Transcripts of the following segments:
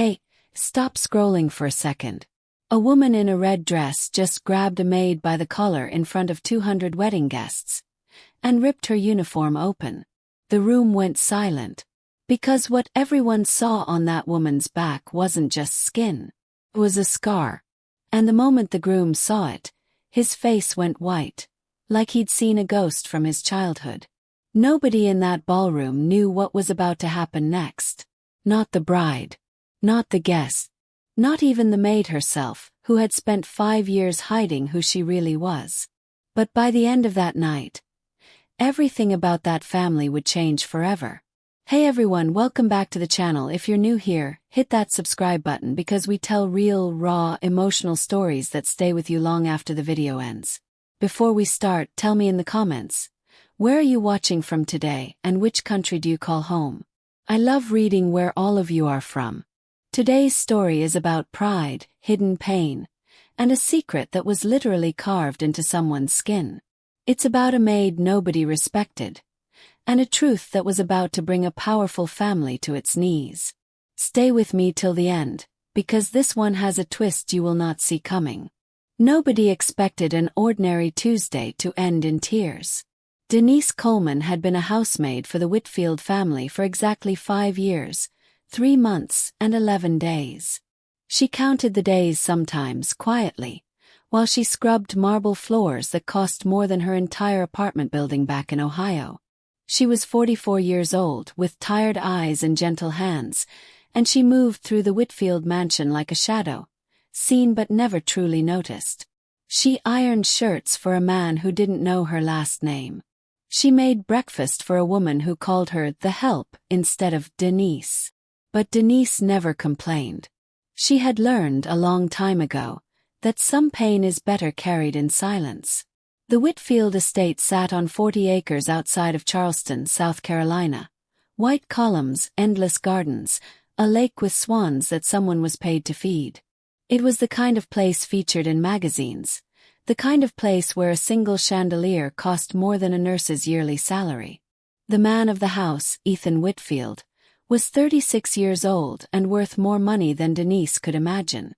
Hey, stop scrolling for a second. A woman in a red dress just grabbed a maid by the collar in front of 200 wedding guests and ripped her uniform open. The room went silent, because what everyone saw on that woman's back wasn't just skin. It was a scar. And the moment the groom saw it, his face went white, like he'd seen a ghost from his childhood. Nobody in that ballroom knew what was about to happen next. Not the bride. Not the guests. Not even the maid herself, who had spent 5 years hiding who she really was. But by the end of that night, everything about that family would change forever. Hey everyone, welcome back to the channel. If you're new here, hit that subscribe button because we tell real, raw, emotional stories that stay with you long after the video ends. Before we start, tell me in the comments, where are you watching from today and which country do you call home? I love reading where all of you are from. Today's story is about pride, hidden pain, and a secret that was literally carved into someone's skin. It's about a maid nobody respected, and a truth that was about to bring a powerful family to its knees. Stay with me till the end, because this one has a twist you will not see coming. Nobody expected an ordinary Tuesday to end in tears. Denise Coleman had been a housemaid for the Whitfield family for exactly 5 years, 3 months and 11 days. She counted the days sometimes quietly, while she scrubbed marble floors that cost more than her entire apartment building back in Ohio. She was 44 years old, with tired eyes and gentle hands, and she moved through the Whitfield mansion like a shadow, seen but never truly noticed. She ironed shirts for a man who didn't know her last name. She made breakfast for a woman who called her the help instead of Denise. But Denise never complained. She had learned a long time ago that some pain is better carried in silence. The Whitfield estate sat on 40 acres outside of Charleston, South Carolina. White columns, endless gardens, a lake with swans that someone was paid to feed. It was the kind of place featured in magazines, the kind of place where a single chandelier cost more than a nurse's yearly salary. The man of the house, Ethan Whitfield, was 36 years old and worth more money than Denise could imagine.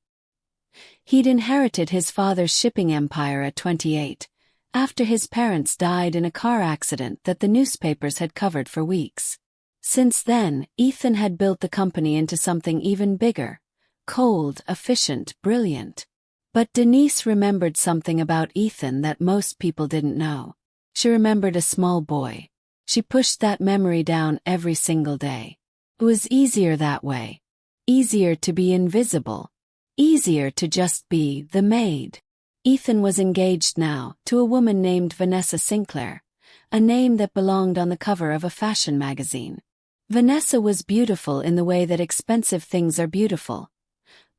He'd inherited his father's shipping empire at 28, after his parents died in a car accident that the newspapers had covered for weeks. Since then, Ethan had built the company into something even bigger, cold, efficient, brilliant. But Denise remembered something about Ethan that most people didn't know. She remembered a small boy. She pushed that memory down every single day. It was easier that way. Easier to be invisible. Easier to just be the maid. Ethan was engaged now to a woman named Vanessa Sinclair, a name that belonged on the cover of a fashion magazine. Vanessa was beautiful in the way that expensive things are beautiful.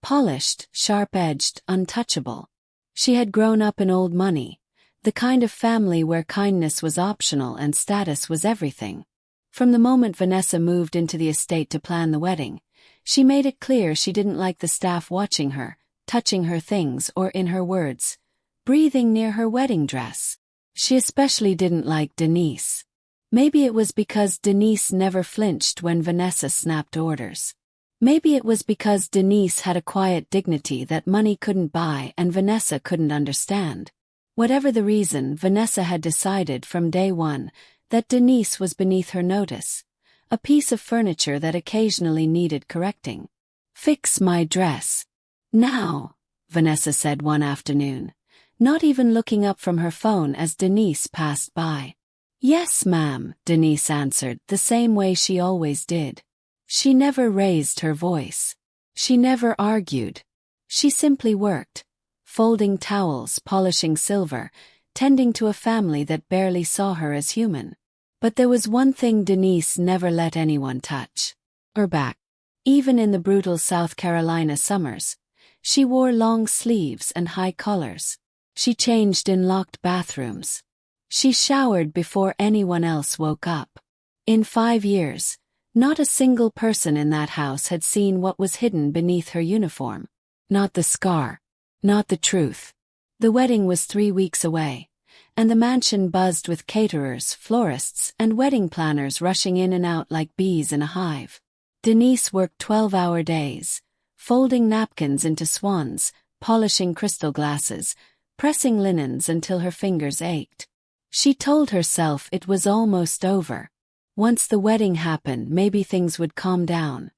Polished, sharp-edged, untouchable. She had grown up in old money, the kind of family where kindness was optional and status was everything. From the moment Vanessa moved into the estate to plan the wedding, she made it clear she didn't like the staff watching her, touching her things or, in her words, breathing near her wedding dress. She especially didn't like Denise. Maybe it was because Denise never flinched when Vanessa snapped orders. Maybe it was because Denise had a quiet dignity that money couldn't buy and Vanessa couldn't understand. Whatever the reason, Vanessa had decided from day one that Denise was beneath her notice, a piece of furniture that occasionally needed correcting. "Fix my dress. Now," Vanessa said one afternoon, not even looking up from her phone as Denise passed by. "Yes, ma'am," Denise answered, the same way she always did. She never raised her voice. She never argued. She simply worked, folding towels, polishing silver, tending to a family that barely saw her as human. But there was one thing Denise never let anyone touch: her back. Even in the brutal South Carolina summers, she wore long sleeves and high collars. She changed in locked bathrooms. She showered before anyone else woke up. In 5 years, not a single person in that house had seen what was hidden beneath her uniform. Not the scar. Not the truth. The wedding was 3 weeks away, and the mansion buzzed with caterers, florists, and wedding planners rushing in and out like bees in a hive. Denise worked 12-hour days, folding napkins into swans, polishing crystal glasses, pressing linens until her fingers ached. She told herself it was almost over. Once the wedding happened, maybe things would calm down.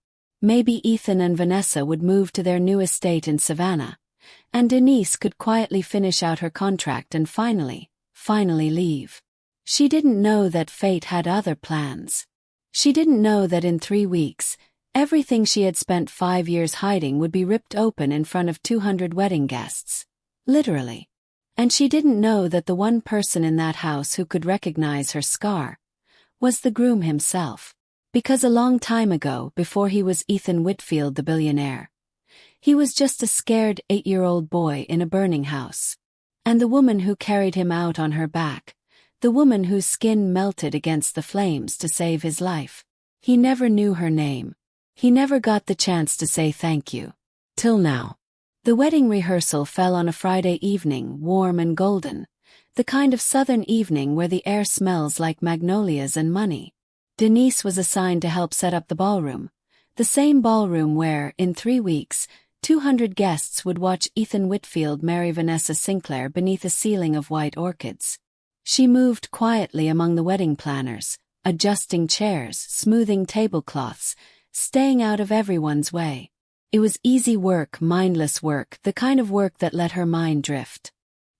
Maybe Ethan and Vanessa would move to their new estate in Savannah, and Denise could quietly finish out her contract and finally leave. She didn't know that fate had other plans. She didn't know that in 3 weeks, everything she had spent 5 years hiding would be ripped open in front of 200 wedding guests. Literally. And she didn't know that the one person in that house who could recognize her scar was the groom himself. Because a long time ago, before he was Ethan Whitfield the billionaire, he was just a scared 8-year-old boy in a burning house. And the woman who carried him out on her back, the woman whose skin melted against the flames to save his life, he never knew her name. He never got the chance to say thank you. Till now. The wedding rehearsal fell on a Friday evening, warm and golden, the kind of southern evening where the air smells like magnolias and money. Denise was assigned to help set up the ballroom, the same ballroom where, in 3 weeks, 200 guests would watch Ethan Whitfield marry Vanessa Sinclair beneath a ceiling of white orchids. She moved quietly among the wedding planners, adjusting chairs, smoothing tablecloths, staying out of everyone's way. It was easy work, mindless work, the kind of work that let her mind drift.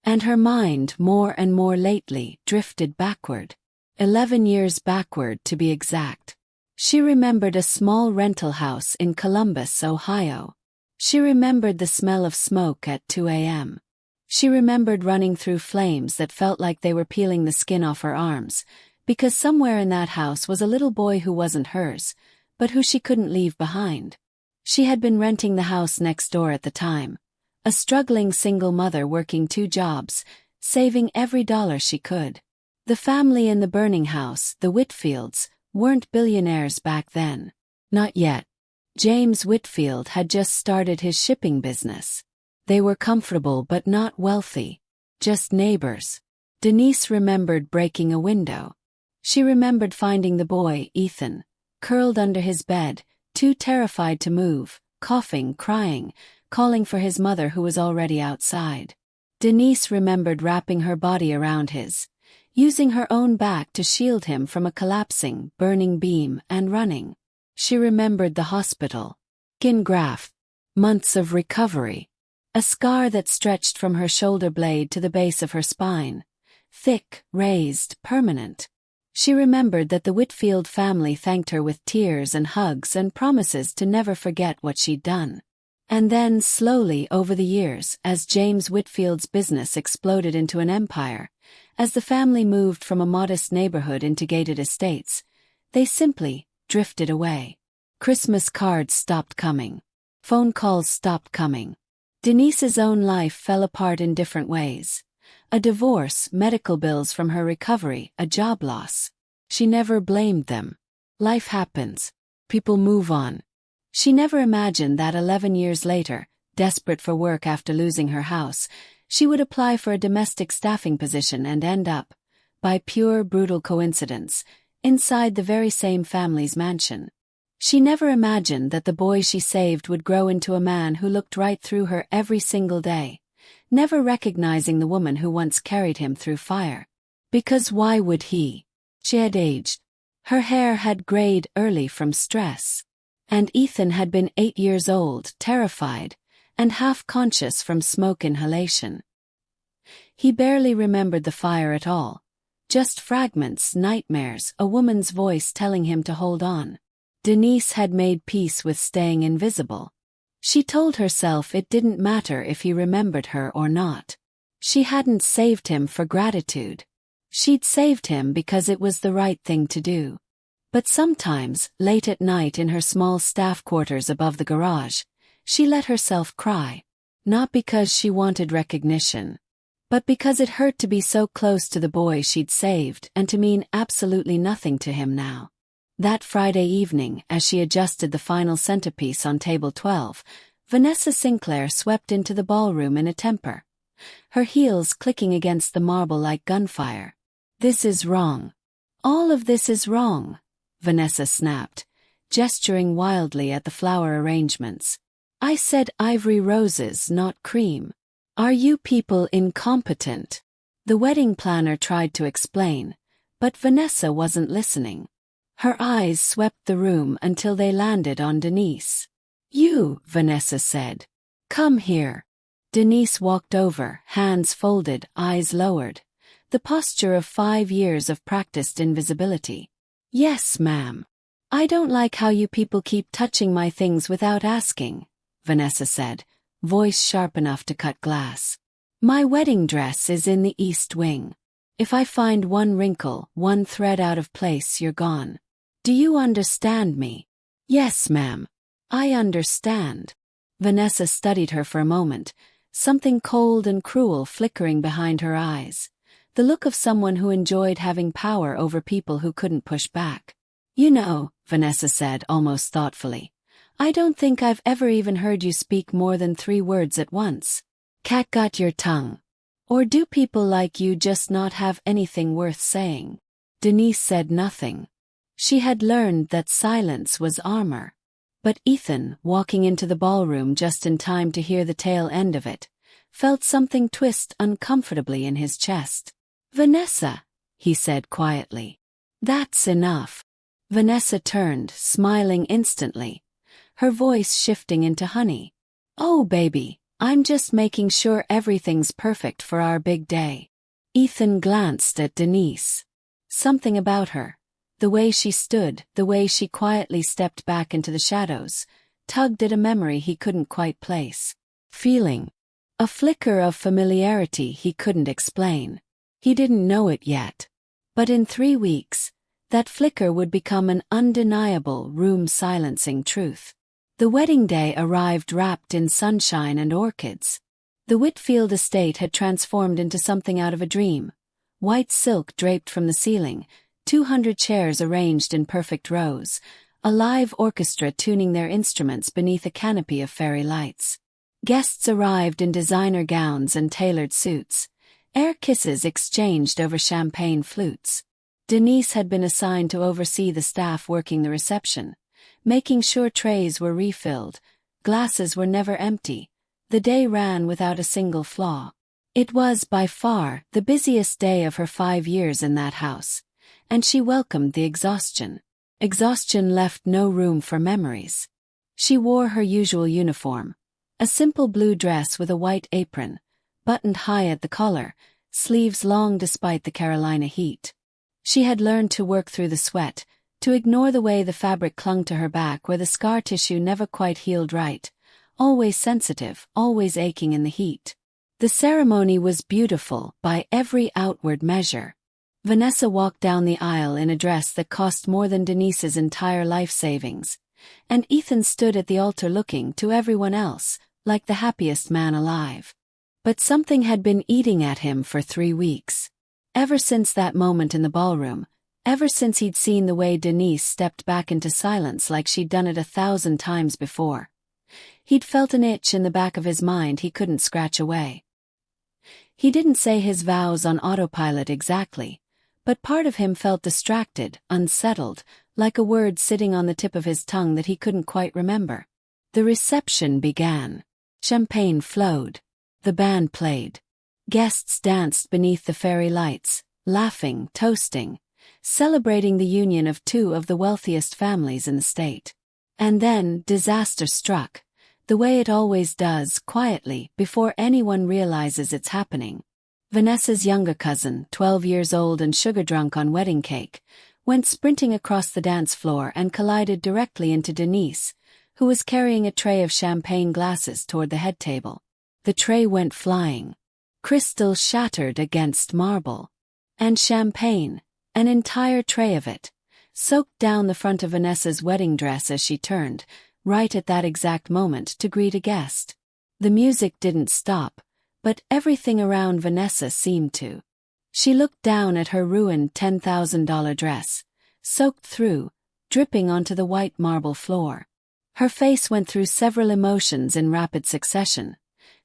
And her mind, more and more lately, drifted backward. 11 years backward, to be exact. She remembered a small rental house in Columbus, Ohio. She remembered the smell of smoke at 2 a.m. She remembered running through flames that felt like they were peeling the skin off her arms, because somewhere in that house was a little boy who wasn't hers, but who she couldn't leave behind. She had been renting the house next door at the time, a struggling single mother working 2 jobs, saving every dollar she could. The family in the burning house, the Whitfields, weren't billionaires back then. Not yet. James Whitfield had just started his shipping business. They were comfortable but not wealthy. Just neighbors. Denise remembered breaking a window. She remembered finding the boy, Ethan, curled under his bed, too terrified to move, coughing, crying, calling for his mother who was already outside. Denise remembered wrapping her body around his, using her own back to shield him from a collapsing, burning beam, and running. She remembered the hospital. Skin graft. Months of recovery. A scar that stretched from her shoulder blade to the base of her spine. Thick, raised, permanent. She remembered that the Whitfield family thanked her with tears and hugs and promises to never forget what she'd done. And then, slowly over the years, as James Whitfield's business exploded into an empire, as the family moved from a modest neighborhood into gated estates, they simply drifted away. Christmas cards stopped coming. Phone calls stopped coming. Denise's own life fell apart in different ways. A divorce, medical bills from her recovery, a job loss. She never blamed them. Life happens. People move on. She never imagined that 11 years later, desperate for work after losing her house, she would apply for a domestic staffing position and end up, by pure brutal coincidence, inside the very same family's mansion. She never imagined that the boy she saved would grow into a man who looked right through her every single day, never recognizing the woman who once carried him through fire. Because why would he? She had aged. Her hair had grayed early from stress. And Ethan had been 8 years old, terrified, and half-conscious from smoke inhalation. He barely remembered the fire at all. Just fragments, nightmares, a woman's voice telling him to hold on. Denise had made peace with staying invisible. She told herself it didn't matter if he remembered her or not. She hadn't saved him for gratitude. She'd saved him because it was the right thing to do. But sometimes, late at night in her small staff quarters above the garage, she let herself cry. Not because she wanted recognition, but because it hurt to be so close to the boy she'd saved and to mean absolutely nothing to him now. That Friday evening, as she adjusted the final centerpiece on table 12, Vanessa Sinclair swept into the ballroom in a temper, her heels clicking against the marble like gunfire. "This is wrong. All of this is wrong," Vanessa snapped, gesturing wildly at the flower arrangements. I said ivory roses, not cream. Are you people incompetent? The wedding planner tried to explain, but Vanessa wasn't listening. Her eyes swept the room until they landed on Denise. You, Vanessa said. Come here. Denise walked over, hands folded, eyes lowered. The posture of 5 years of practiced invisibility. Yes, ma'am. I don't like how you people keep touching my things without asking, Vanessa said, voice sharp enough to cut glass. My wedding dress is in the east wing. If I find one wrinkle, one thread out of place, you're gone. Do you understand me? Yes, ma'am. I understand. Vanessa studied her for a moment, something cold and cruel flickering behind her eyes. The look of someone who enjoyed having power over people who couldn't push back. You know, Vanessa said almost thoughtfully, I don't think I've ever even heard you speak more than 3 words at once. Cat got your tongue. Or do people like you just not have anything worth saying? Denise said nothing. She had learned that silence was armor. But Ethan, walking into the ballroom just in time to hear the tail end of it, felt something twist uncomfortably in his chest. Vanessa, he said quietly. That's enough. Vanessa turned, smiling instantly, her voice shifting into honey. Oh baby, I'm just making sure everything's perfect for our big day. Ethan glanced at Denise. Something about her, the way she stood, the way she quietly stepped back into the shadows, tugged at a memory he couldn't quite place. Feeling. A flicker of familiarity he couldn't explain. He didn't know it yet. But in 3 weeks, that flicker would become an undeniable, room-silencing truth. The wedding day arrived wrapped in sunshine and orchids. The Whitfield estate had transformed into something out of a dream. White silk draped from the ceiling, 200 chairs arranged in perfect rows, a live orchestra tuning their instruments beneath a canopy of fairy lights. Guests arrived in designer gowns and tailored suits. Air kisses exchanged over champagne flutes. Denise had been assigned to oversee the staff working the reception, making sure trays were refilled, glasses were never empty. The day ran without a single flaw. It was, by far, the busiest day of her 5 years in that house, and she welcomed the exhaustion. Exhaustion left no room for memories. She wore her usual uniform, a simple blue dress with a white apron, buttoned high at the collar, sleeves long despite the Carolina heat. She had learned to work through the sweat, to ignore the way the fabric clung to her back where the scar tissue never quite healed right, always sensitive, always aching in the heat. The ceremony was beautiful by every outward measure. Vanessa walked down the aisle in a dress that cost more than Denise's entire life savings, and Ethan stood at the altar looking to everyone else like the happiest man alive. But something had been eating at him for 3 weeks. Ever since that moment in the ballroom, ever since he'd seen the way Denise stepped back into silence like she'd done it 1,000 times before, he'd felt an itch in the back of his mind he couldn't scratch away. He didn't say his vows on autopilot exactly, but part of him felt distracted, unsettled, like a word sitting on the tip of his tongue that he couldn't quite remember. The reception began. Champagne flowed. The band played. Guests danced beneath the fairy lights, laughing, toasting, celebrating the union of 2 of the wealthiest families in the state. And then disaster struck, the way it always does, quietly, before anyone realizes it's happening. Vanessa's younger cousin, 12 years old and sugar-drunk on wedding cake, went sprinting across the dance floor and collided directly into Denise, who was carrying a tray of champagne glasses toward the head table. The tray went flying. Crystal shattered against marble. And champagne, an entire tray of it, soaked down the front of Vanessa's wedding dress as she turned, right at that exact moment, to greet a guest. The music didn't stop, but everything around Vanessa seemed to. She looked down at her ruined $10,000 dress, soaked through, dripping onto the white marble floor. Her face went through several emotions in rapid succession.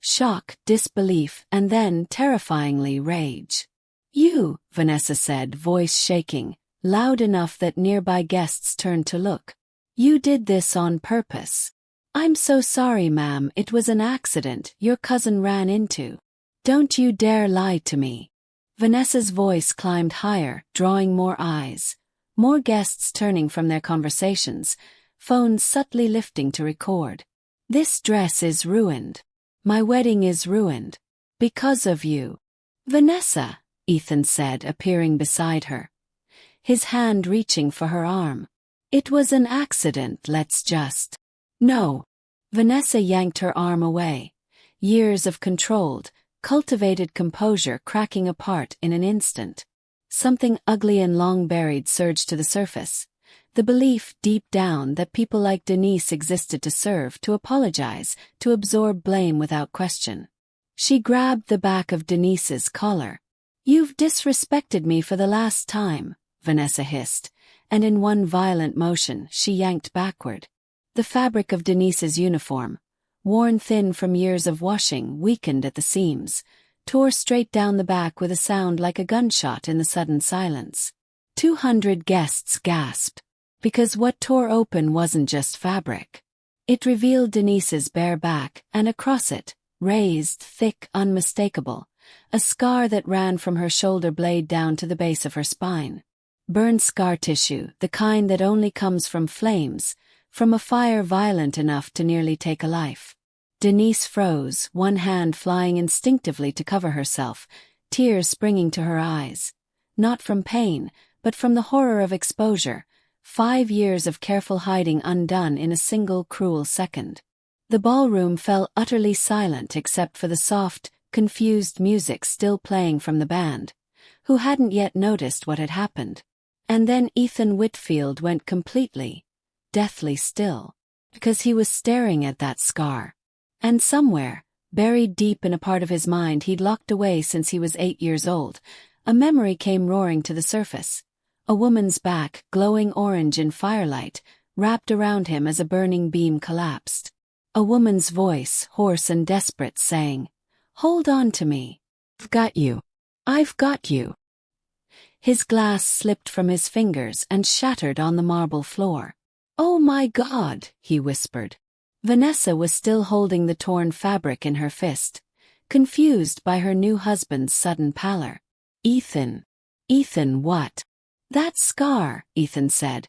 Shock, disbelief, and then, terrifyingly, rage. You, Vanessa said, voice shaking, loud enough that nearby guests turned to look. You did this on purpose. I'm so sorry, ma'am, it was an accident your cousin ran into. Don't you dare lie to me. Vanessa's voice climbed higher, drawing more eyes. More guests turning from their conversations, phones subtly lifting to record. This dress is ruined. My wedding is ruined. Because of you. Vanessa, Ethan said, appearing beside her. His hand reaching for her arm. It was an accident, let's just. No. Vanessa yanked her arm away. Years of controlled, cultivated composure cracking apart in an instant. Something ugly and long buried surged to the surface. The belief deep down that people like Denise existed to serve, to apologize, to absorb blame without question. She grabbed the back of Denise's collar. You've disrespected me for the last time, Vanessa hissed, and in one violent motion she yanked backward. The fabric of Denise's uniform, worn thin from years of washing, weakened at the seams, tore straight down the back with a sound like a gunshot in the sudden silence. 200 guests gasped, because what tore open wasn't just fabric. It revealed Denise's bare back, and across it, raised, thick, unmistakable, a scar that ran from her shoulder blade down to the base of her spine. Burned scar tissue, the kind that only comes from flames, from a fire violent enough to nearly take a life. Denise froze, one hand flying instinctively to cover herself, tears springing to her eyes. Not from pain, but from the horror of exposure, 5 years of careful hiding undone in a single cruel second. The ballroom fell utterly silent except for the soft, confused music still playing from the band, who hadn't yet noticed what had happened. And then Ethan Whitfield went completely, deathly still, because he was staring at that scar. And somewhere, buried deep in a part of his mind he'd locked away since he was 8 years old, a memory came roaring to the surface. A woman's back, glowing orange in firelight, wrapped around him as a burning beam collapsed. A woman's voice, hoarse and desperate, saying, "Hold on to me. I've got you. I've got you." His glass slipped from his fingers and shattered on the marble floor. "Oh my God," he whispered. Vanessa was still holding the torn fabric in her fist, confused by her new husband's sudden pallor. "Ethan. Ethan, what?" "That scar," Ethan said,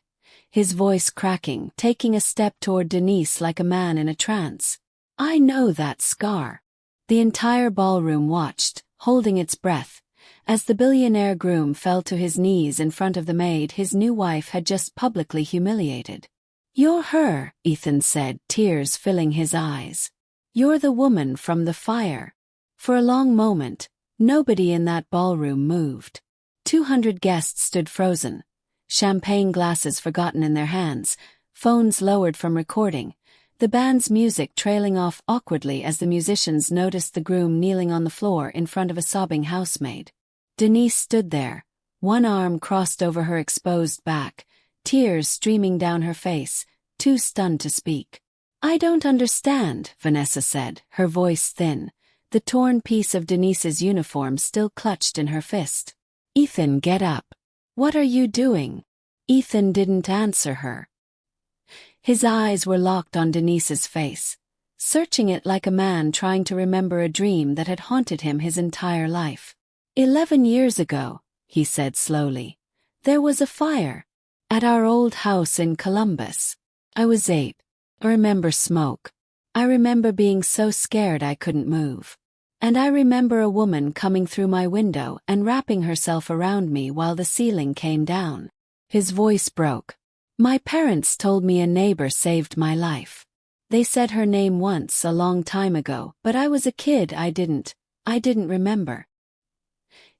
his voice cracking, taking a step toward Denise like a man in a trance. "I know that scar." The entire ballroom watched, holding its breath, as the billionaire groom fell to his knees in front of the maid his new wife had just publicly humiliated. "You're her," Ethan said, tears filling his eyes. "You're the woman from the fire." For a long moment, nobody in that ballroom moved. 200 guests stood frozen, champagne glasses forgotten in their hands, phones lowered from recording, the band's music trailing off awkwardly as the musicians noticed the groom kneeling on the floor in front of a sobbing housemaid. Denise stood there, one arm crossed over her exposed back, tears streaming down her face, too stunned to speak. "I don't understand," Vanessa said, her voice thin, the torn piece of Denise's uniform still clutched in her fist. "Ethan, get up. What are you doing?" Ethan didn't answer her. His eyes were locked on Denise's face, searching it like a man trying to remember a dream that had haunted him his entire life. 11 years ago, he said slowly, there was a fire. At our old house in Columbus. I was 8. I remember smoke. I remember being so scared I couldn't move. And I remember a woman coming through my window and wrapping herself around me while the ceiling came down. His voice broke. My parents told me a neighbor saved my life. They said her name once a long time ago, but I was a kid. I didn't remember.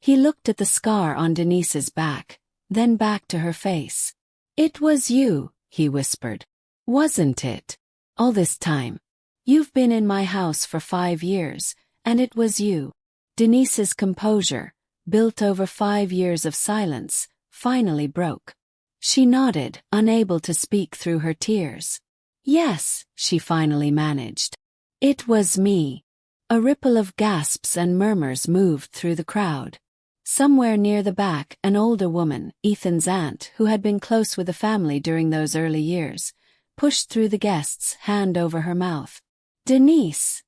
He looked at the scar on Denise's back, then back to her face. It was you, he whispered. Wasn't it? All this time. You've been in my house for 5 years, and it was you. Denise's composure, built over 5 years of silence, finally broke. She nodded, unable to speak through her tears. Yes, she finally managed. It was me. A ripple of gasps and murmurs moved through the crowd. Somewhere near the back, an older woman, Ethan's aunt, who had been close with the family during those early years, pushed through the guests, hand over her mouth. "Denise,"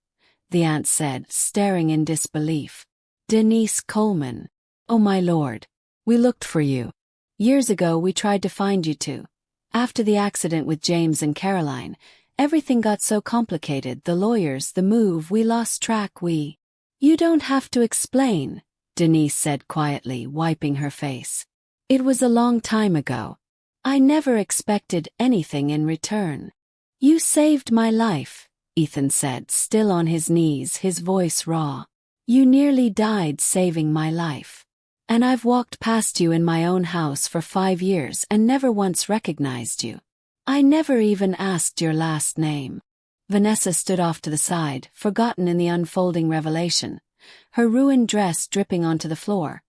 the aunt said, staring in disbelief. "Denise Coleman. Oh my lord. We looked for you. Years ago we tried to find you too. After the accident with James and Caroline, everything got so complicated, the lawyers, the move, we lost track, You don't have to explain," Denise said quietly, wiping her face. "It was a long time ago. I never expected anything in return." "You saved my life," Ethan said, still on his knees, his voice raw. "You nearly died saving my life. And I've walked past you in my own house for 5 years and never once recognized you. I never even asked your last name." Vanessa stood off to the side, forgotten in the unfolding revelation, her ruined dress dripping onto the floor,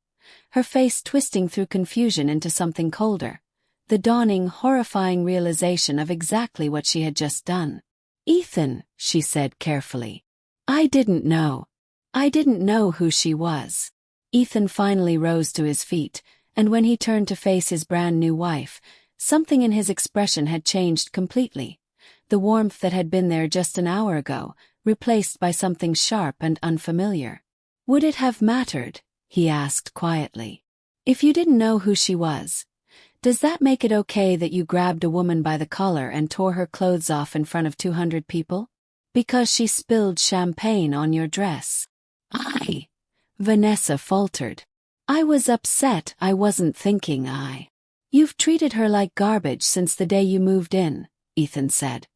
her face twisting through confusion into something colder, the dawning, horrifying realization of exactly what she had just done. "Ethan," she said carefully. I didn't know who she was." Ethan finally rose to his feet, and when he turned to face his brand new wife, something in his expression had changed completely. The warmth that had been there just an hour ago, replaced by something sharp and unfamiliar. "Would it have mattered?" he asked quietly. "If you didn't know who she was, does that make it okay that you grabbed a woman by the collar and tore her clothes off in front of 200 people? Because she spilled champagne on your dress?" Vanessa faltered. "I was upset, I wasn't thinking. You've treated her like garbage since the day you moved in," Ethan said,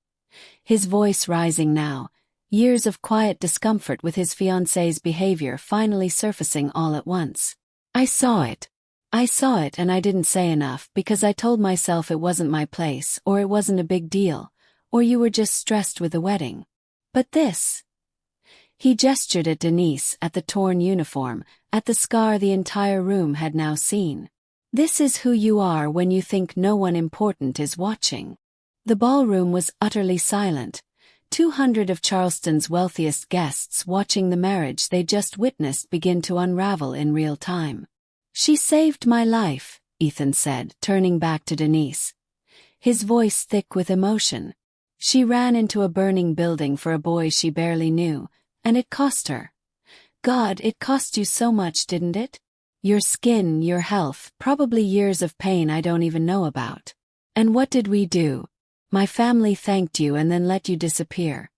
his voice rising now, years of quiet discomfort with his fiancée's behavior finally surfacing all at once. I saw it, and I didn't say enough because I told myself it wasn't my place, or it wasn't a big deal, or you were just stressed with the wedding. But this..." He gestured at Denise, at the torn uniform, at the scar the entire room had now seen. "This is who you are when you think no one important is watching." The ballroom was utterly silent, 200 of Charleston's wealthiest guests watching the marriage they just witnessed begin to unravel in real time. "She saved my life," Ethan said, turning back to Denise, his voice thick with emotion. "She ran into a burning building for a boy she barely knew, and it cost her. God, it cost you so much, didn't it? Your skin, your health, probably years of pain I don't even know about. And what did we do? My family thanked you and then let you disappear.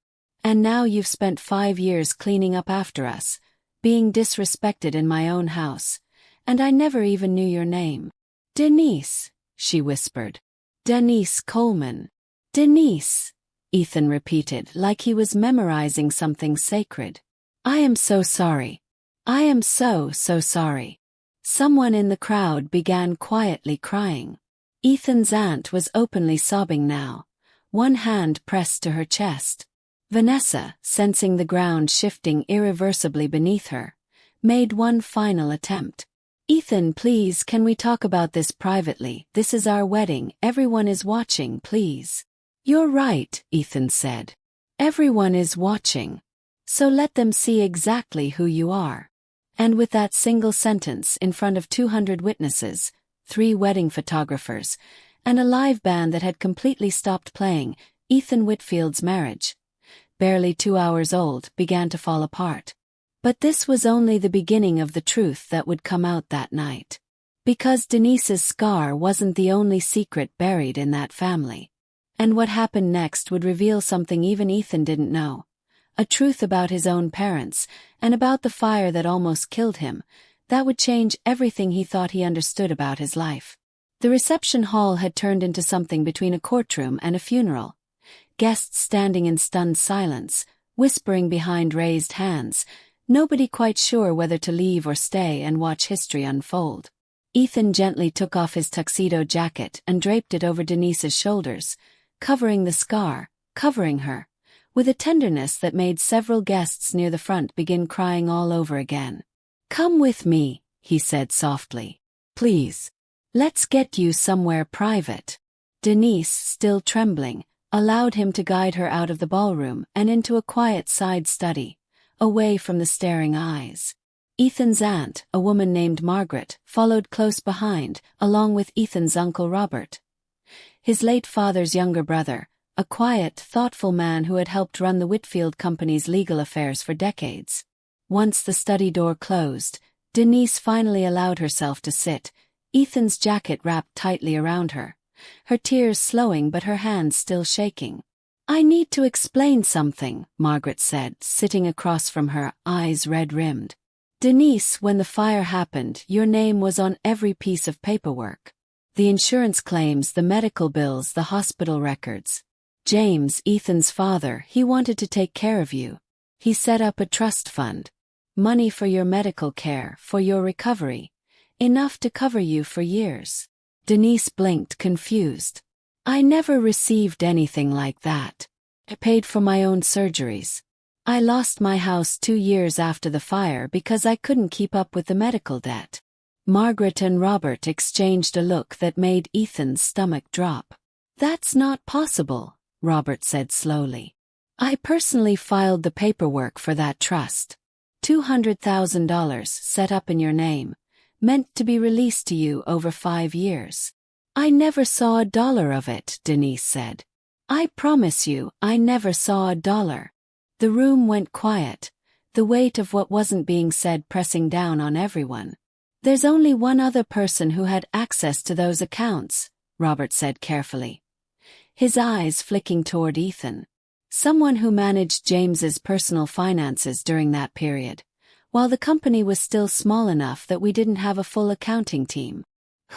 And now you've spent 5 years cleaning up after us, being disrespected in my own house, and I never even knew your name." "Denise," she whispered. "Denise Coleman. Denise," Ethan repeated like he was memorizing something sacred. "I am so sorry. I am so sorry." Someone in the crowd began quietly crying. Ethan's aunt was openly sobbing now, one hand pressed to her chest. Vanessa, sensing the ground shifting irreversibly beneath her, made one final attempt. "Ethan, please, can we talk about this privately? This is our wedding, everyone is watching, please." "You're right," Ethan said. "Everyone is watching. So let them see exactly who you are." And with that single sentence in front of 200 witnesses, 3 wedding photographers, and a live band that had completely stopped playing, Ethan Whitfield's marriage, barely 2 hours old, began to fall apart. But this was only the beginning of the truth that would come out that night. Because Denise's scar wasn't the only secret buried in that family. And what happened next would reveal something even Ethan didn't know. A truth about his own parents, and about the fire that almost killed him, that would change everything he thought he understood about his life. The reception hall had turned into something between a courtroom and a funeral. Guests standing in stunned silence, whispering behind raised hands, nobody quite sure whether to leave or stay and watch history unfold. Ethan gently took off his tuxedo jacket and draped it over Denise's shoulders, covering the scar, covering her, with a tenderness that made several guests near the front begin crying all over again. "Come with me," he said softly. "Please. Let's get you somewhere private." Denise, still trembling, allowed him to guide her out of the ballroom and into a quiet side study, away from the staring eyes. Ethan's aunt, a woman named Margaret, followed close behind, along with Ethan's uncle Robert. His late father's younger brother, a quiet, thoughtful man who had helped run the Whitfield Company's legal affairs for decades. Once the study door closed, Denise finally allowed herself to sit, Ethan's jacket wrapped tightly around her, her tears slowing but her hands still shaking. "I need to explain something," Margaret said, sitting across from her, eyes red-rimmed. "Denise, when the fire happened, your name was on every piece of paperwork. The insurance claims, the medical bills, the hospital records. James, Ethan's father, he wanted to take care of you. He set up a trust fund. Money for your medical care, for your recovery. Enough to cover you for years." Denise blinked, confused. "I never received anything like that. I paid for my own surgeries. I lost my house 2 years after the fire because I couldn't keep up with the medical debt." Margaret and Robert exchanged a look that made Ethan's stomach drop. "That's not possible," Robert said slowly. "I personally filed the paperwork for that trust. $200,000 set up in your name, meant to be released to you over 5 years. I never saw a dollar of it," Denise said. "I promise you, I never saw a dollar." The room went quiet, the weight of what wasn't being said pressing down on everyone. "There's only one other person who had access to those accounts," Robert said carefully, his eyes flicking toward Ethan. "Someone who managed James's personal finances during that period, while the company was still small enough that we didn't have a full accounting team."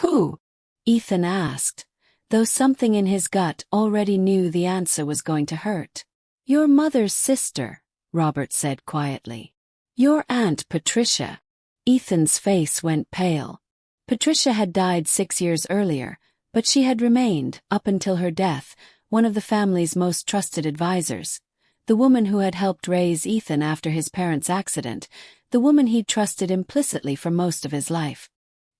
"Who?" Ethan asked, though something in his gut already knew the answer was going to hurt. "Your mother's sister," Robert said quietly. "Your Aunt Patricia." Ethan's face went pale. Patricia had died 6 years earlier, but she had remained, up until her death, one of the family's most trusted advisors. The woman who had helped raise Ethan after his parents' accident, the woman he'd trusted implicitly for most of his life.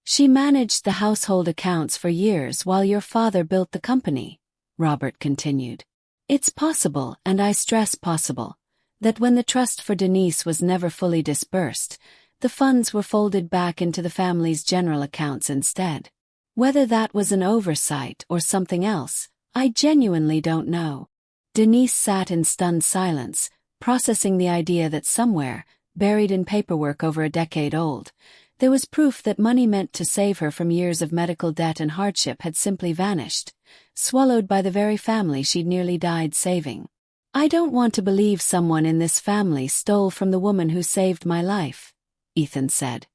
"She managed the household accounts for years while your father built the company," Robert continued. "It's possible, and I stress possible, that when the trust for Denise was never fully disbursed, the funds were folded back into the family's general accounts instead. Whether that was an oversight or something else, I genuinely don't know." Denise sat in stunned silence, processing the idea that somewhere, buried in paperwork over a decade old, there was proof that money meant to save her from years of medical debt and hardship had simply vanished, swallowed by the very family she'd nearly died saving. "I don't want to believe someone in this family stole from the woman who saved my life," Ethan said,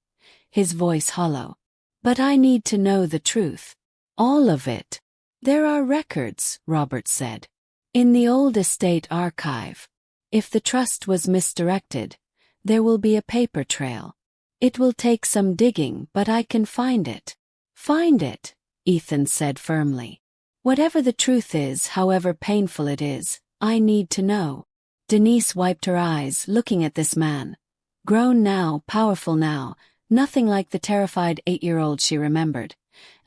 his voice hollow. "But I need to know the truth. All of it." "There are records," Robert said, "in the old estate archive. If the trust was misdirected, there will be a paper trail. It will take some digging, but I can find it." "Find it," Ethan said firmly. "Whatever the truth is, however painful it is, I need to know." Denise wiped her eyes, looking at this man. Grown now, powerful now, nothing like the terrified 8-year-old she remembered,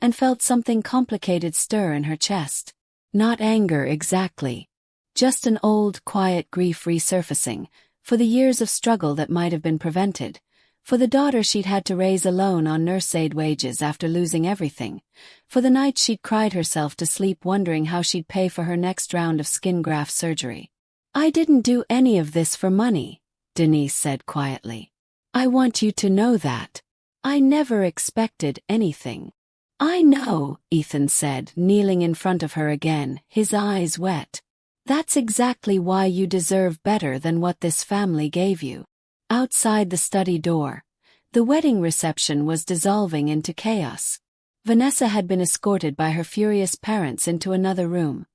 and felt something complicated stir in her chest. Not anger exactly. Just an old, quiet grief resurfacing, for the years of struggle that might have been prevented, for the daughter she'd had to raise alone on nurse aid wages after losing everything, for the nights she'd cried herself to sleep wondering how she'd pay for her next round of skin graft surgery. "I didn't do any of this for money," Denise said quietly. "I want you to know that. I never expected anything." "I know," Ethan said, kneeling in front of her again, his eyes wet. "That's exactly why you deserve better than what this family gave you." Outside the study door, the wedding reception was dissolving into chaos. Vanessa had been escorted by her furious parents into another room,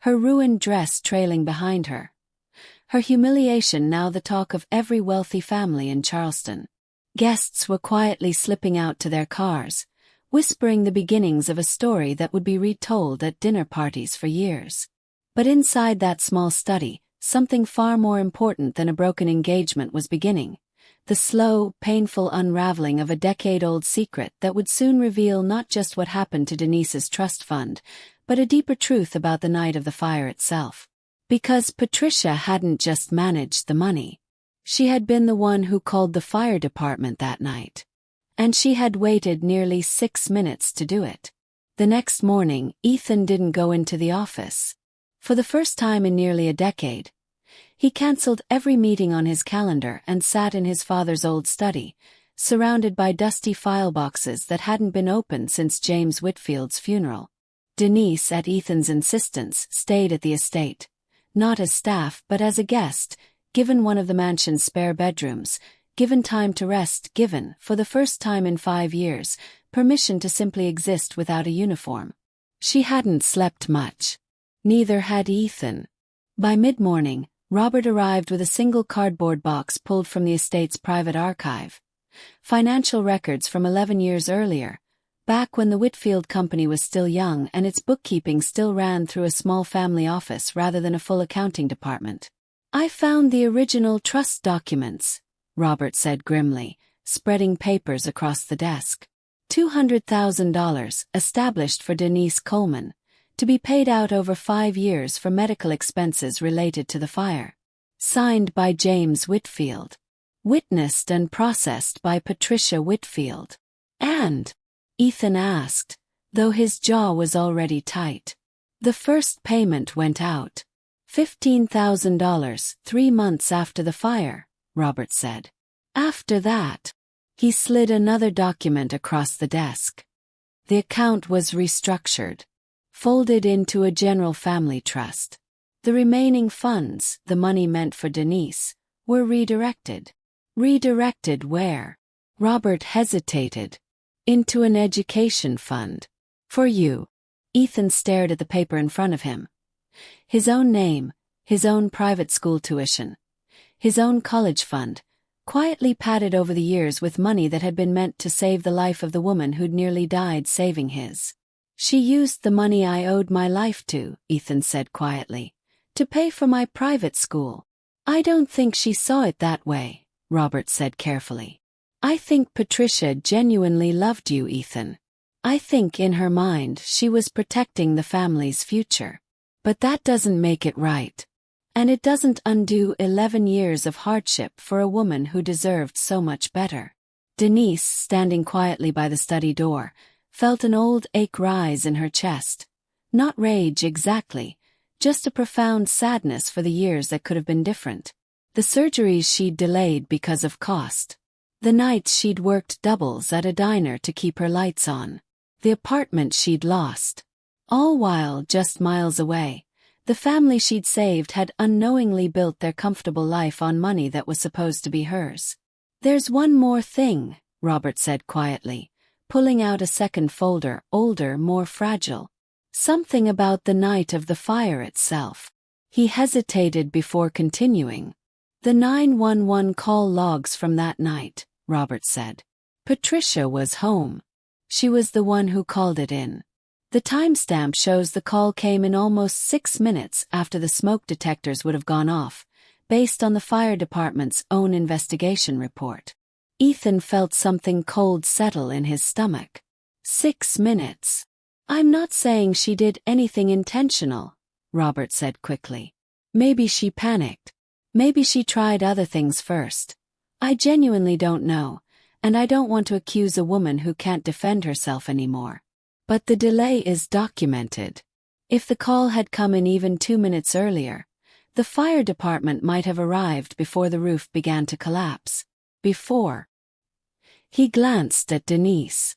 her ruined dress trailing behind her. Her humiliation now the talk of every wealthy family in Charleston. Guests were quietly slipping out to their cars, whispering the beginnings of a story that would be retold at dinner parties for years. But inside that small study, something far more important than a broken engagement was beginning. The slow, painful unraveling of a decade-old secret that would soon reveal not just what happened to Denise's trust fund, but a deeper truth about the night of the fire itself. Because Patricia hadn't just managed the money. She had been the one who called the fire department that night. And she had waited nearly 6 minutes to do it. The next morning, Ethan didn't go into the office. For the first time in nearly a decade, he cancelled every meeting on his calendar and sat in his father's old study, surrounded by dusty file boxes that hadn't been opened since James Whitfield's funeral. Denise, at Ethan's insistence, stayed at the estate, not as staff but as a guest, given one of the mansion's spare bedrooms, given time to rest, given, for the first time in 5 years, permission to simply exist without a uniform. She hadn't slept much. Neither had Ethan. By mid-morning, Robert arrived with a single cardboard box pulled from the estate's private archive. Financial records from 11 years earlier, back when the Whitfield company was still young and its bookkeeping still ran through a small family office rather than a full accounting department. "I found the original trust documents," Robert said grimly, spreading papers across the desk. $200,000 established for Denise Coleman, to be paid out over 5 years for medical expenses related to the fire. Signed by James Whitfield. Witnessed and processed by Patricia Whitfield. And? Ethan asked, though his jaw was already tight. The first payment went out. $15,000, 3 months after the fire, Robert said. After that, he slid another document across the desk. The account was restructured, folded into a general family trust. The remaining funds, the money meant for Denise, were redirected. Redirected where? Robert hesitated. Into an education fund. For you. Ethan stared at the paper in front of him. His own name, his own private school tuition, his own college fund, quietly padded over the years with money that had been meant to save the life of the woman who'd nearly died saving his. "She used the money I owed my life to," Ethan said quietly, "to pay for my private school." "I don't think she saw it that way," Robert said carefully. "I think Patricia genuinely loved you, Ethan. I think in her mind she was protecting the family's future. But that doesn't make it right. And it doesn't undo 11 years of hardship for a woman who deserved so much better." Denise, standing quietly by the study door, felt an old ache rise in her chest. Not rage exactly, just a profound sadness for the years that could have been different. The surgeries she'd delayed because of cost. The nights she'd worked doubles at a diner to keep her lights on. The apartment she'd lost. All while, just miles away, the family she'd saved had unknowingly built their comfortable life on money that was supposed to be hers. "There's one more thing," Robert said quietly, pulling out a second folder, older, more fragile. "Something about the night of the fire itself." He hesitated before continuing. "The 911 call logs from that night," Robert said. "Patricia was home. She was the one who called it in. The timestamp shows the call came in almost 6 minutes after the smoke detectors would have gone off, based on the fire department's own investigation report." Ethan felt something cold settle in his stomach. 6 minutes. "I'm not saying she did anything intentional," Robert said quickly. "Maybe she panicked. Maybe she tried other things first. I genuinely don't know, and I don't want to accuse a woman who can't defend herself anymore. But the delay is documented. If the call had come in even 2 minutes earlier, the fire department might have arrived before the roof began to collapse. Before." He glanced at Denise.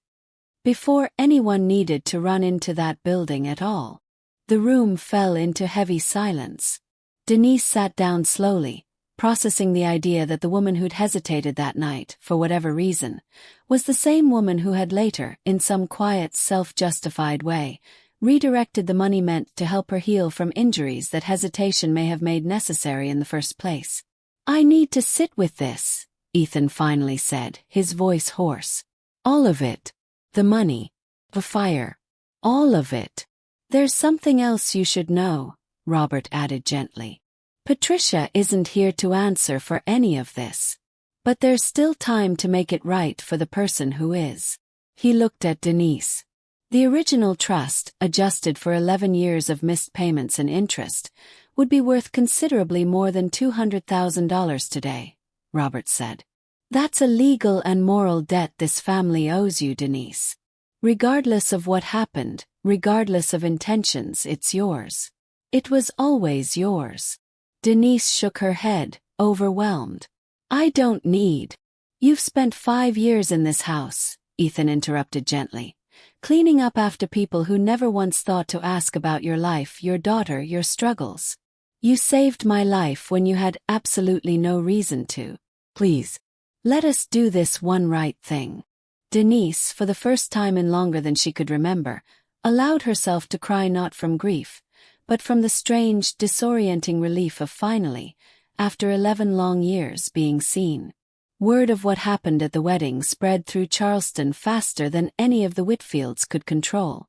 "Before anyone needed to run into that building at all." The room fell into heavy silence. Denise sat down slowly, processing the idea that the woman who'd hesitated that night, for whatever reason, was the same woman who had later, in some quiet, self-justified way, redirected the money meant to help her heal from injuries that hesitation may have made necessary in the first place. "I need to sit with this," Ethan finally said, his voice hoarse. "All of it. The money. The fire. All of it. There's something else you should know," Robert added gently. "Patricia isn't here to answer for any of this. But there's still time to make it right for the person who is." He looked at Denise. The original trust, adjusted for 11 years of missed payments and interest, would be worth considerably more than $200,000 today, Robert said. "That's a legal and moral debt this family owes you, Denise. Regardless of what happened, regardless of intentions, it's yours." It was always yours. Denise shook her head, overwhelmed. I don't need. You've spent 5 years in this house, Ethan interrupted gently, cleaning up after people who never once thought to ask about your life, your daughter, your struggles. You saved my life when you had absolutely no reason to. Please, let us do this one right thing. Denise, for the first time in longer than she could remember, allowed herself to cry not from grief, but from the strange, disorienting relief of finally, after 11 long years, being seen. Word of what happened at the wedding spread through Charleston faster than any of the Whitfields could control.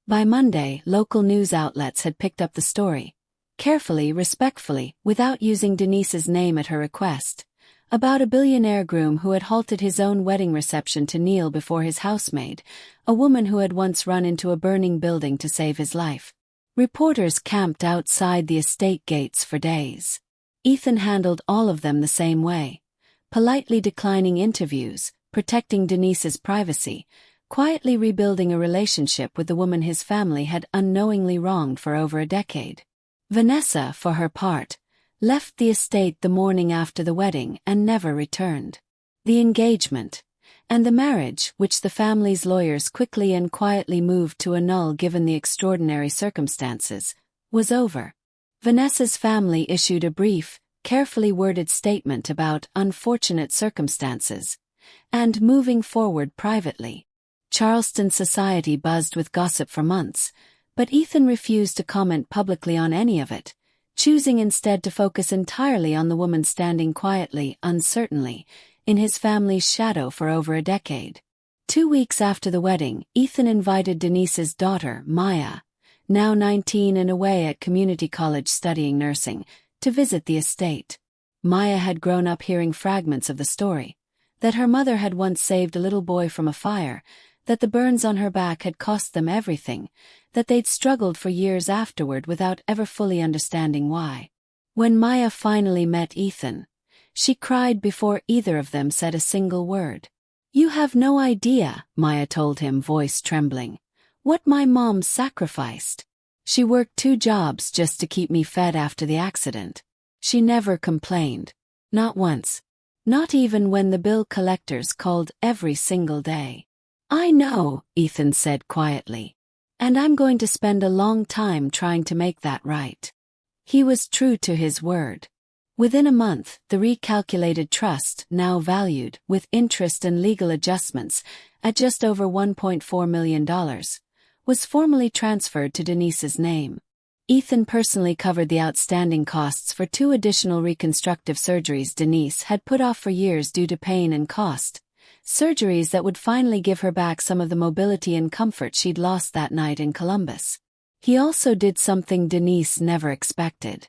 By Monday, local news outlets had picked up the story, carefully, respectfully, without using Denise's name at her request, about a billionaire groom who had halted his own wedding reception to kneel before his housemaid, a woman who had once run into a burning building to save his life. Reporters camped outside the estate gates for days. Ethan handled all of them the same way, politely declining interviews, protecting Denise's privacy, quietly rebuilding a relationship with the woman his family had unknowingly wronged for over a decade. Vanessa, for her part, left the estate the morning after the wedding and never returned. The engagement, and the marriage, which the family's lawyers quickly and quietly moved to annul given the extraordinary circumstances, was over. Vanessa's family issued a brief, carefully worded statement about unfortunate circumstances, and moving forward privately. Charleston society buzzed with gossip for months, but Ethan refused to comment publicly on any of it, choosing instead to focus entirely on the woman standing quietly, uncertainly, in his family's shadow for over a decade. 2 weeks after the wedding, Ethan invited Denise's daughter, Maya, now 19 and away at community college studying nursing, to visit the estate. Maya had grown up hearing fragments of the story, that her mother had once saved a little boy from a fire, that the burns on her back had cost them everything, that they'd struggled for years afterward without ever fully understanding why. When Maya finally met Ethan, she cried before either of them said a single word. You have no idea, Maya told him, voice trembling, what my mom sacrificed. She worked 2 jobs just to keep me fed after the accident. She never complained. Not once. Not even when the bill collectors called every single day. I know, Ethan said quietly. And I'm going to spend a long time trying to make that right. He was true to his word. Within a month, the recalculated trust, now valued, with interest and legal adjustments, at just over $1.4 million, was formally transferred to Denise's name. Ethan personally covered the outstanding costs for 2 additional reconstructive surgeries Denise had put off for years due to pain and cost, surgeries that would finally give her back some of the mobility and comfort she'd lost that night in Columbus. He also did something Denise never expected.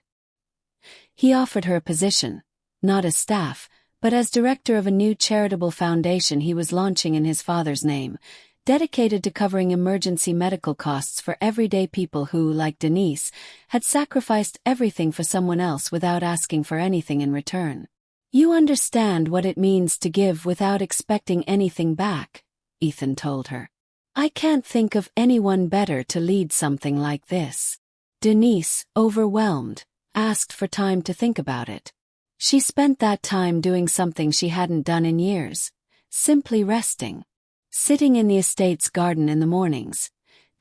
He offered her a position, not as staff, but as director of a new charitable foundation he was launching in his father's name, dedicated to covering emergency medical costs for everyday people who, like Denise, had sacrificed everything for someone else without asking for anything in return. You understand what it means to give without expecting anything back, Ethan told her. I can't think of anyone better to lead something like this. Denise, overwhelmed, asked for time to think about it. She spent that time doing something she hadn't done in years, simply resting. Sitting in the estate's garden in the mornings,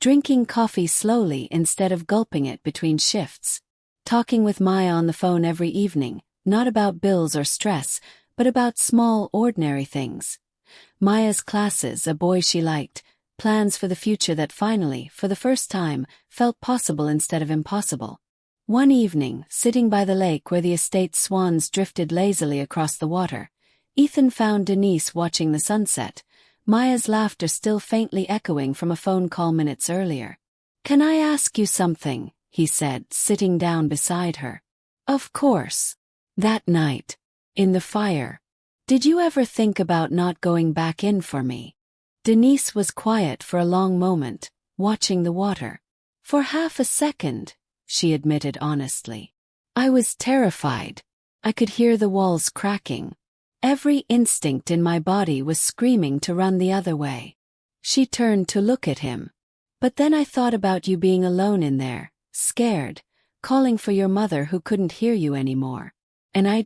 drinking coffee slowly instead of gulping it between shifts, talking with Maya on the phone every evening, not about bills or stress, but about small, ordinary things. Maya's classes, a boy she liked, plans for the future that finally, for the first time, felt possible instead of impossible. One evening, sitting by the lake where the estate's swans drifted lazily across the water, Ethan found Denise watching the sunset, Maya's laughter still faintly echoing from a phone call minutes earlier. Can I ask you something? He said, sitting down beside her. Of course. That night, in the fire, did you ever think about not going back in for me? Denise was quiet for a long moment, watching the water. For half a second, she admitted honestly. I was terrified. I could hear the walls cracking. Every instinct in my body was screaming to run the other way. She turned to look at him. But then I thought about you being alone in there, scared, calling for your mother who couldn't hear you anymore. And I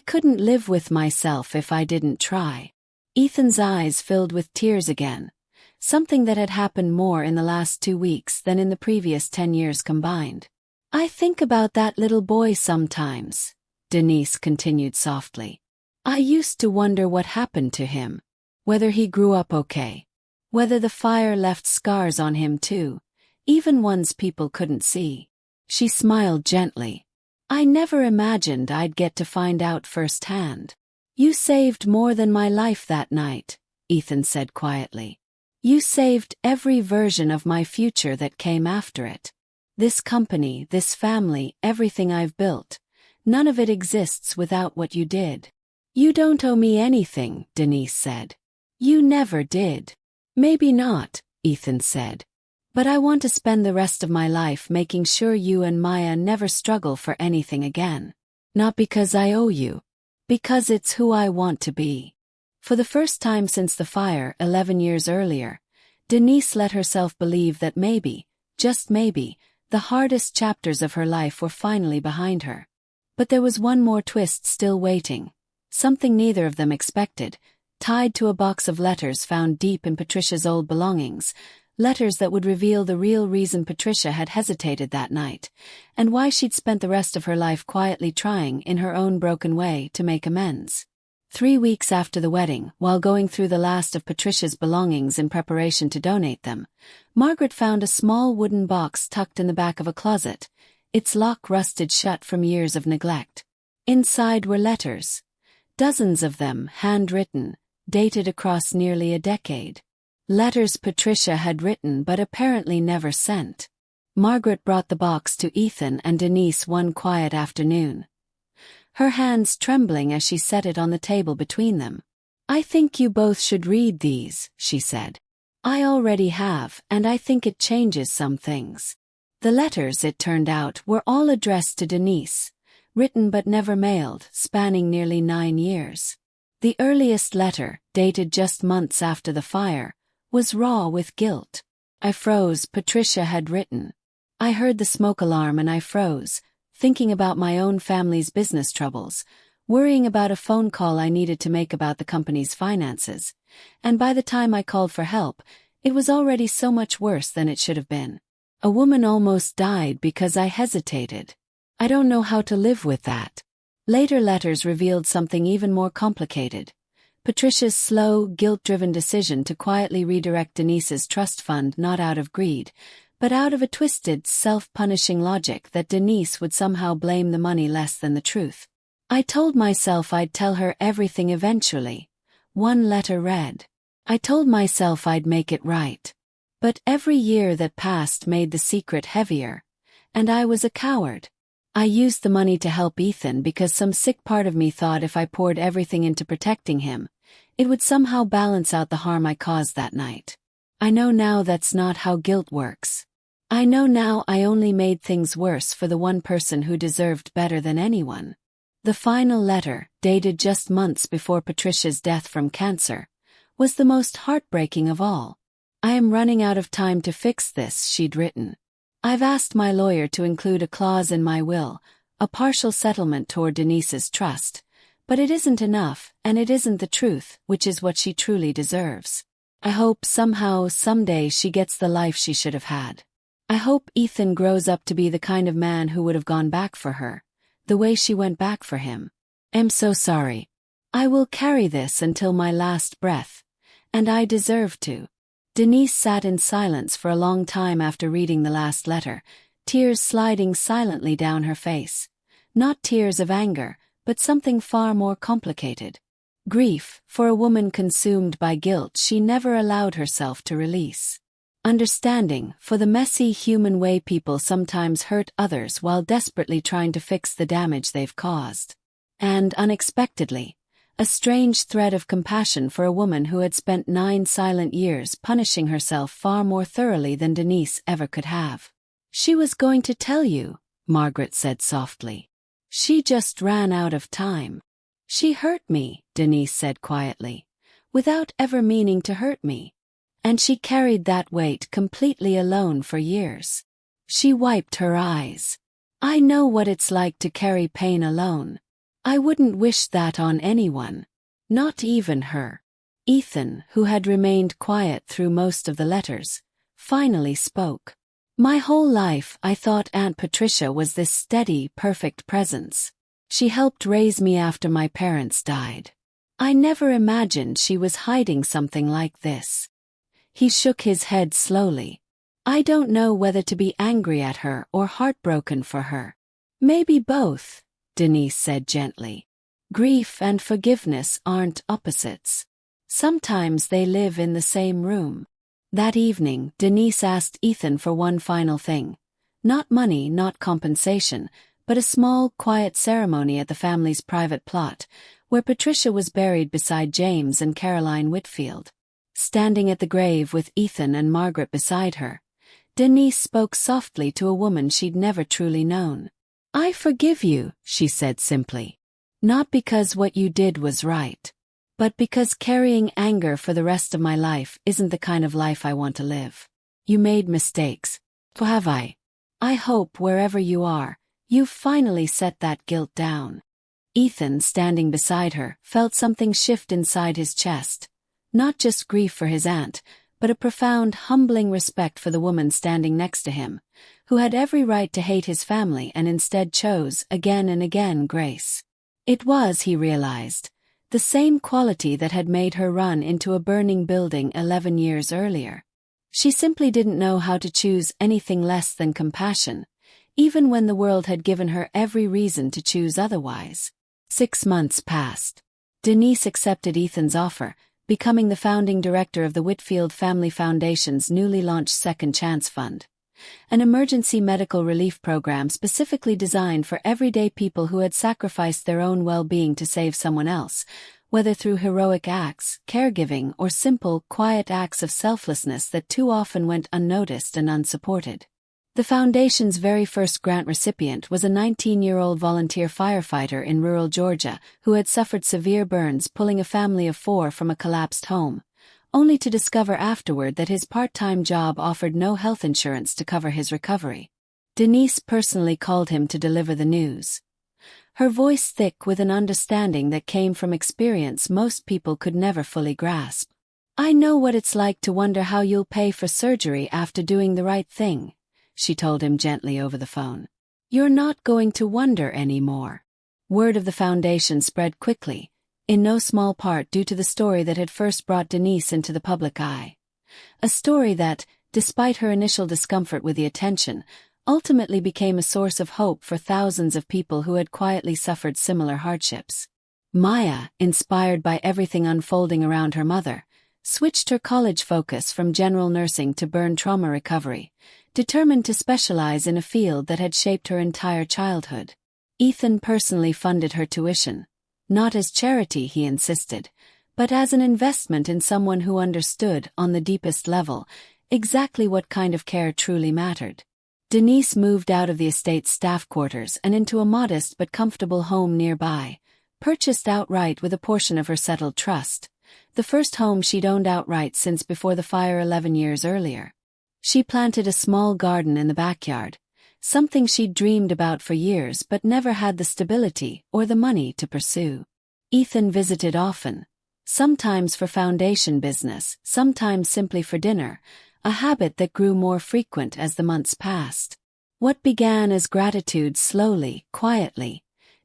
couldn't live with myself if I didn't try. Ethan's eyes filled with tears again, something that had happened more in the last 2 weeks than in the previous 10 years combined. I think about that little boy sometimes, Denise continued softly. I used to wonder what happened to him, whether he grew up okay, whether the fire left scars on him too, even ones people couldn't see. She smiled gently. I never imagined I'd get to find out firsthand. You saved more than my life that night, Ethan said quietly. You saved every version of my future that came after it. This company, this family, everything I've built, none of it exists without what you did. You don't owe me anything, Denise said. You never did. Maybe not, Ethan said. But I want to spend the rest of my life making sure you and Maya never struggle for anything again. Not because I owe you. Because it's who I want to be. For the first time since the fire 11 years earlier, Denise let herself believe that maybe, just maybe, the hardest chapters of her life were finally behind her. But there was one more twist still waiting. Something neither of them expected, tied to a box of letters found deep in Patricia's old belongings. Letters that would reveal the real reason Patricia had hesitated that night, and why she'd spent the rest of her life quietly trying, in her own broken way, to make amends. 3 weeks after the wedding, while going through the last of Patricia's belongings in preparation to donate them, Margaret found a small wooden box tucked in the back of a closet, its lock rusted shut from years of neglect. Inside were letters. Dozens of them, handwritten, dated across nearly a decade. Letters Patricia had written but apparently never sent. Margaret brought the box to Ethan and Denise one quiet afternoon, her hands trembling as she set it on the table between them. I think you both should read these, she said. I already have, and I think it changes some things. The letters, it turned out, were all addressed to Denise, written but never mailed, spanning nearly 9 years. The earliest letter, dated just months after the fire, was raw with guilt. I froze, Patricia had written. I heard the smoke alarm and I froze, thinking about my own family's business troubles, worrying about a phone call I needed to make about the company's finances. And by the time I called for help, it was already so much worse than it should have been. A woman almost died because I hesitated. I don't know how to live with that. Later letters revealed something even more complicated. Patricia's slow, guilt-driven decision to quietly redirect Denise's trust fund, not out of greed, but out of a twisted, self-punishing logic that Denise would somehow blame the money less than the truth. I told myself I'd tell her everything eventually. One letter read. I told myself I'd make it right. But every year that passed made the secret heavier, and I was a coward. I used the money to help Ethan because some sick part of me thought if I poured everything into protecting him, it would somehow balance out the harm I caused that night. I know now that's not how guilt works. I know now I only made things worse for the one person who deserved better than anyone. The final letter, dated just months before Patricia's death from cancer, was the most heartbreaking of all. I am running out of time to fix this, she'd written. I've asked my lawyer to include a clause in my will, a partial settlement toward Denise's trust. But it isn't enough, and it isn't the truth, which is what she truly deserves. I hope somehow, someday she gets the life she should have had. I hope Ethan grows up to be the kind of man who would have gone back for her, the way she went back for him. I'm so sorry. I will carry this until my last breath, and I deserve to. Denise sat in silence for a long time after reading the last letter, tears sliding silently down her face. Not tears of anger, but something far more complicated. Grief, for a woman consumed by guilt she never allowed herself to release. Understanding, for the messy human way people sometimes hurt others while desperately trying to fix the damage they've caused. And, unexpectedly, a strange thread of compassion for a woman who had spent 9 silent years punishing herself far more thoroughly than Denise ever could have. She was going to tell you, Margaret said softly. She just ran out of time. She hurt me, Denise said quietly, without ever meaning to hurt me. And she carried that weight completely alone for years. She wiped her eyes. I know what it's like to carry pain alone. I wouldn't wish that on anyone. Not even her. Ethan, who had remained quiet through most of the letters, finally spoke. My whole life I thought Aunt Patricia was this steady, perfect presence. She helped raise me after my parents died. I never imagined she was hiding something like this. He shook his head slowly. I don't know whether to be angry at her or heartbroken for her. Maybe both, Denise said gently. Grief and forgiveness aren't opposites. Sometimes they live in the same room. That evening, Denise asked Ethan for one final thing. Not money, not compensation, but a small, quiet ceremony at the family's private plot, where Patricia was buried beside James and Caroline Whitfield. Standing at the grave with Ethan and Margaret beside her, Denise spoke softly to a woman she'd never truly known. I forgive you, she said simply. Not because what you did was right, but because carrying anger for the rest of my life isn't the kind of life I want to live. You made mistakes. So have I. I hope wherever you are, you've finally set that guilt down. Ethan, standing beside her, felt something shift inside his chest. Not just grief for his aunt, but a profound, humbling respect for the woman standing next to him, who had every right to hate his family and instead chose, again and again, grace. It was, he realized, the same quality that had made her run into a burning building 11 years earlier. She simply didn't know how to choose anything less than compassion, even when the world had given her every reason to choose otherwise. 6 months passed. Denise accepted Ethan's offer, becoming the founding director of the Whitfield Family Foundation's newly launched Second Chance Fund, an emergency medical relief program specifically designed for everyday people who had sacrificed their own well-being to save someone else, whether through heroic acts, caregiving, or simple, quiet acts of selflessness that too often went unnoticed and unsupported. The foundation's very first grant recipient was a 19-year-old volunteer firefighter in rural Georgia who had suffered severe burns pulling a family of 4 from a collapsed home, only to discover afterward that his part-time job offered no health insurance to cover his recovery. Denise personally called him to deliver the news. Her voice thick with an understanding that came from experience most people could never fully grasp. I know what it's like to wonder how you'll pay for surgery after doing the right thing, she told him gently over the phone. You're not going to wonder anymore. Word of the foundation spread quickly, in no small part due to the story that had first brought Denise into the public eye. A story that, despite her initial discomfort with the attention, ultimately became a source of hope for thousands of people who had quietly suffered similar hardships. Maya, inspired by everything unfolding around her mother, switched her college focus from general nursing to burn trauma recovery, determined to specialize in a field that had shaped her entire childhood. Ethan personally funded her tuition, not as charity, he insisted, but as an investment in someone who understood, on the deepest level, exactly what kind of care truly mattered. Denise moved out of the estate's staff quarters and into a modest but comfortable home nearby, purchased outright with a portion of her settled trust, the first home she'd owned outright since before the fire 11 years earlier. She planted a small garden in the backyard, something she'd dreamed about for years but never had the stability or the money to pursue. Ethan visited often, sometimes for foundation business, sometimes simply for dinner, a habit that grew more frequent as the months passed. What began as gratitude slowly, quietly,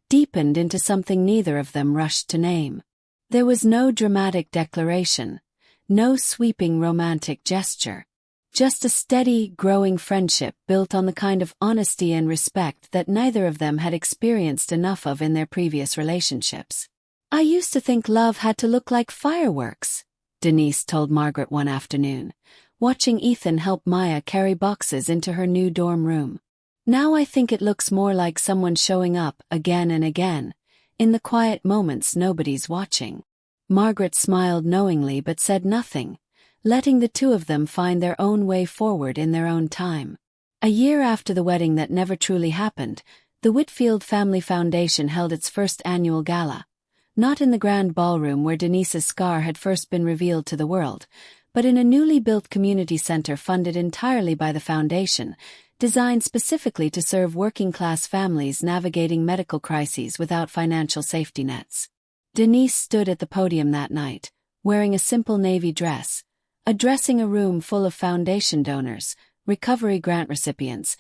deepened into something neither of them rushed to name. There was no dramatic declaration, no sweeping romantic gesture. Just a steady, growing friendship built on the kind of honesty and respect that neither of them had experienced enough of in their previous relationships. I used to think love had to look like fireworks, Denise told Margaret one afternoon, watching Ethan help Maya carry boxes into her new dorm room. Now I think it looks more like someone showing up again and again, in the quiet moments nobody's watching. Margaret smiled knowingly but said nothing, letting the two of them find their own way forward in their own time. A year after the wedding that never truly happened, the Whitfield Family Foundation held its first annual gala, not in the grand ballroom where Denise's scar had first been revealed to the world, but in a newly built community center funded entirely by the foundation, designed specifically to serve working-class families navigating medical crises without financial safety nets. Denise stood at the podium that night, wearing a simple navy dress, addressing a room full of foundation donors, recovery grant recipients,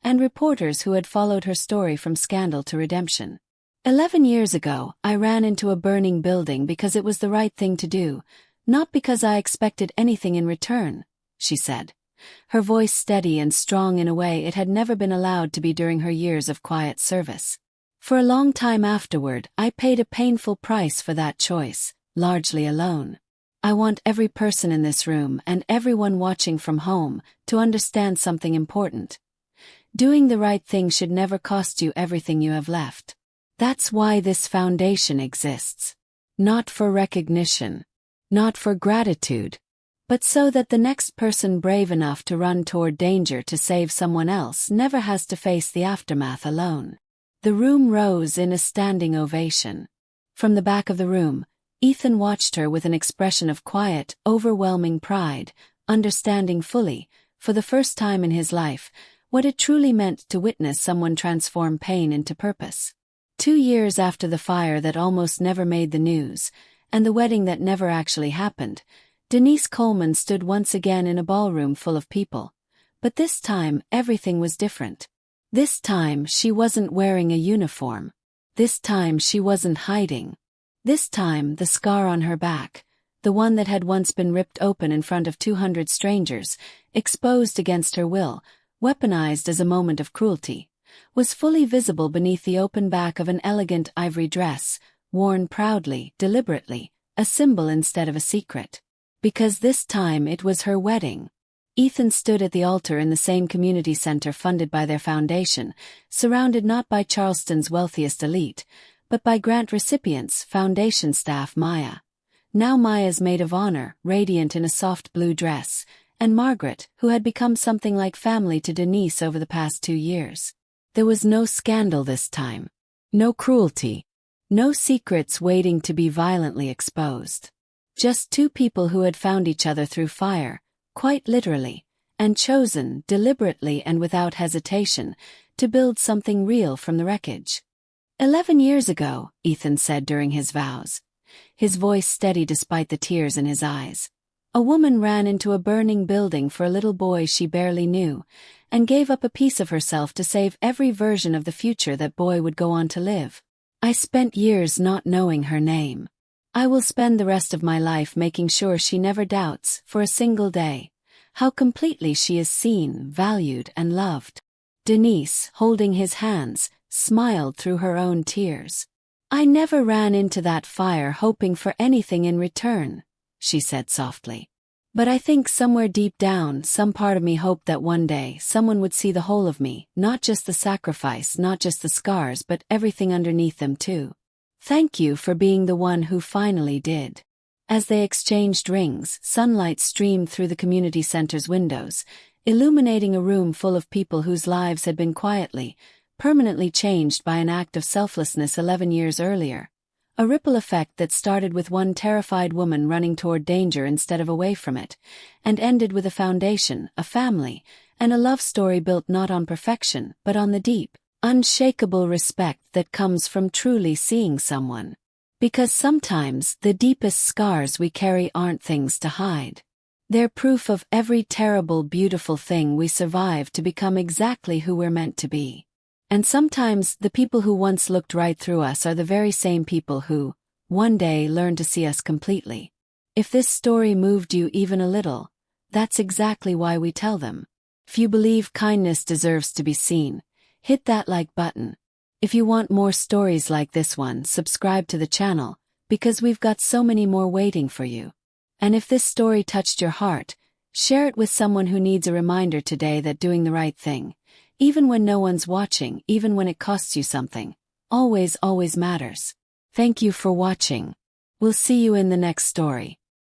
and reporters who had followed her story from scandal to redemption. 11 years ago, I ran into a burning building because it was the right thing to do, not because I expected anything in return, she said, her voice steady and strong in a way it had never been allowed to be during her years of quiet service. For a long time afterward, I paid a painful price for that choice, largely alone. I want every person in this room and everyone watching from home to understand something important. Doing the right thing should never cost you everything you have left. That's why this foundation exists. Not for recognition, not for gratitude, but so that the next person brave enough to run toward danger to save someone else never has to face the aftermath alone. The room rose in a standing ovation. From the back of the room, Ethan watched her with an expression of quiet, overwhelming pride, understanding fully, for the first time in his life, what it truly meant to witness someone transform pain into purpose. 2 years after the fire that almost never made the news, and the wedding that never actually happened, Denise Coleman stood once again in a ballroom full of people. But this time, everything was different. This time, she wasn't wearing a uniform. This time, she wasn't hiding. This time, the scar on her back, the one that had once been ripped open in front of 200 strangers, exposed against her will, weaponized as a moment of cruelty, was fully visible beneath the open back of an elegant ivory dress, worn proudly, deliberately, a symbol instead of a secret. Because this time it was her wedding. Ethan stood at the altar in the same community center funded by their foundation, surrounded not by Charleston's wealthiest elite, but by grant recipients, foundation staff Maya. Now Maya's maid of honor, radiant in a soft blue dress, and Margaret, who had become something like family to Denise over the past 2 years. There was no scandal this time. No cruelty. No secrets waiting to be violently exposed. Just 2 people who had found each other through fire, quite literally, and chosen, deliberately and without hesitation, to build something real from the wreckage. 11 years ago, Ethan said during his vows, his voice steady despite the tears in his eyes, a woman ran into a burning building for a little boy she barely knew, and gave up a piece of herself to save every version of the future that boy would go on to live. I spent years not knowing her name. I will spend the rest of my life making sure she never doubts, for a single day, how completely she is seen, valued, and loved. Denise, holding his hands, smiled through her own tears. I never ran into that fire hoping for anything in return, she said softly. But I think somewhere deep down, some part of me hoped that one day someone would see the whole of me, not just the sacrifice, not just the scars, but everything underneath them too. Thank you for being the one who finally did. As they exchanged rings, sunlight streamed through the community center's windows, illuminating a room full of people whose lives had been quietly, permanently changed by an act of selflessness 11 years earlier. A ripple effect that started with one terrified woman running toward danger instead of away from it, and ended with a foundation, a family, and a love story built not on perfection, but on the deep, unshakable respect that comes from truly seeing someone. Because sometimes the deepest scars we carry aren't things to hide. They're proof of every terrible, beautiful thing we survived to become exactly who we're meant to be. And sometimes the people who once looked right through us are the very same people who, one day, learn to see us completely. If this story moved you even a little, that's exactly why we tell them. If you believe kindness deserves to be seen, hit that like button. If you want more stories like this one, subscribe to the channel, because we've got so many more waiting for you. And if this story touched your heart, share it with someone who needs a reminder today that doing the right thing, even when no one's watching, even when it costs you something, always matters. Thank you for watching. We'll see you in the next story.